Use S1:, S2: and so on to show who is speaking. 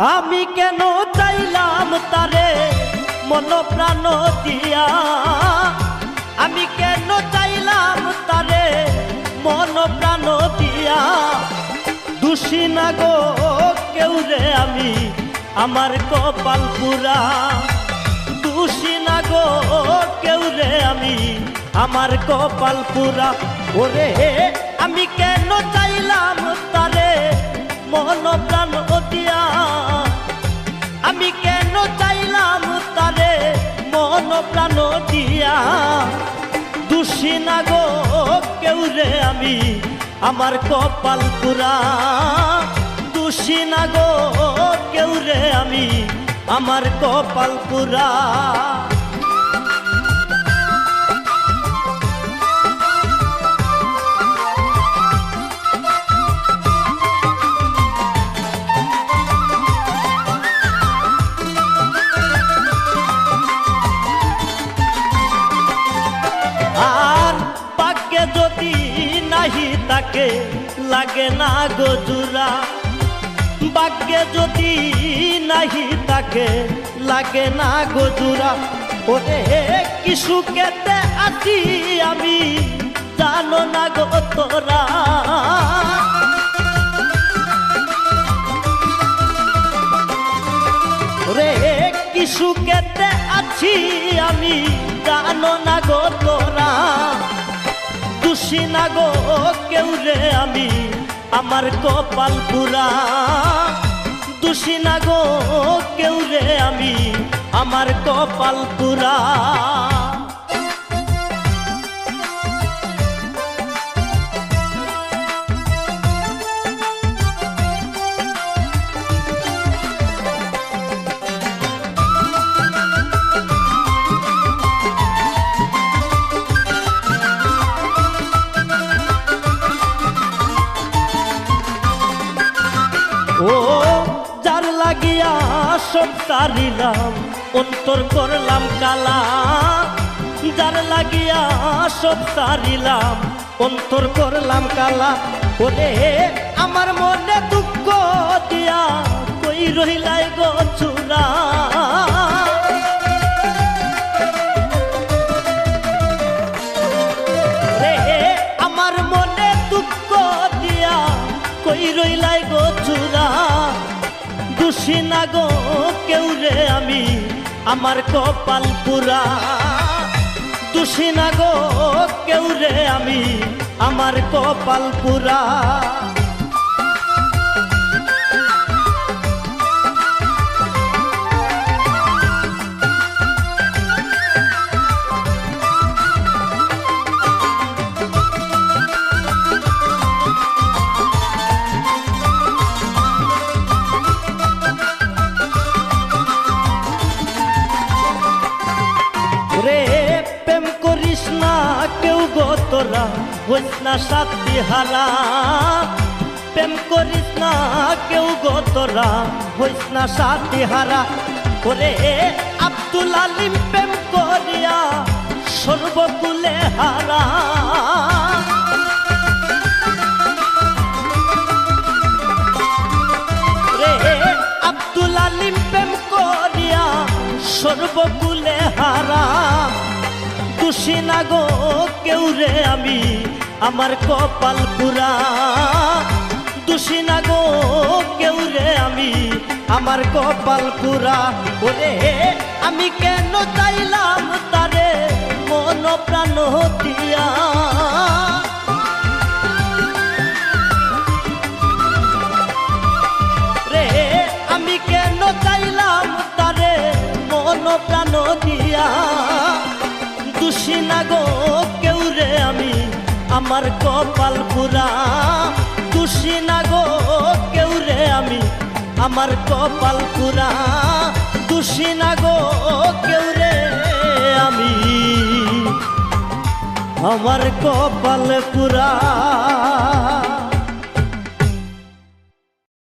S1: আমি কেন চাইলাম তারে মন প্রাণ দিয়া, আমি কেন চাইলাম তারে মন প্রাণ দিয়া। দোষী না গো কেউ রে আমি আমার কপাল পুরা, দোষী না গো কেউ রে আমি আমার কপাল পুরা। ওরে আমি কেন চাইলাম তারে মন প্রাণ দিয়া, আমি কেন চাইলাম তারে মন প্রাণ দিয়া। দোষী না গো কেউ রে আমি আমার কপাল পুরা, দোষী না গো কেউ রে আমি আমার কপাল পুরা। যদি নাহি তাকে লাগে না গো জোড়া, ভাগ্যে যদি নাহি তাকে লাগে না গো জোড়া। ওরে কি সুখেতে আছি আমি জানো না গো তোরা, ওরে কি সুখেতে আছি আমি জানো না গো তোরা। দোষী না গো কেউ রে আমি আমার কপাল পুরা, দোষী না গো কেউ রে আমি আমার কপাল পুরা। ও যার লাগিয়া সব তারিলাম অন্তর করলাম কালা, যার লাগিয়া সব তারিলাম অন্তর করলাম কালা। ওরে আমার মনে দুঃখ দিয়া কই রহিলাই গো চূড়া, রে আমার মনে দুঃখ দিয়া কই রইলাই গো চূড়া। দোষী না গো কেউ রে আমি আমার কপাল পুরা, দোষী না গো কেউ রে আমি আমার কপাল পুরা। রে প্রেম করিস না কেউ গো তোরা হইস না সাথী হারা, প্রেম করিস না কেউ গো তোরা হইস না সাথী হারা। ওরে আব্দুল আলিম প্রেম করিয়া সর্বকুলে হারা, রে আব্দুল আলিম প্রেম করিয়া সর্বকুলে হারা। দোষী না গো কেউ রে আমি আমার কপাল পুরা, দোষী না গো কেউ রে আমি আমার কপাল পুরা। ওরে আমি কেন চাইলাম তারে মন প্রাণ দিয়া, রে আমি কেন চাইলাম তারে মন প্রাণ দিয়া। দোষী না গো কেউ রে আমি আমার কপাল পুরা, দোষী না গো কেউ রে আমি আমার কপাল পুরা, দোষী না গো কেউ রে আমি আমার কপাল পুরা।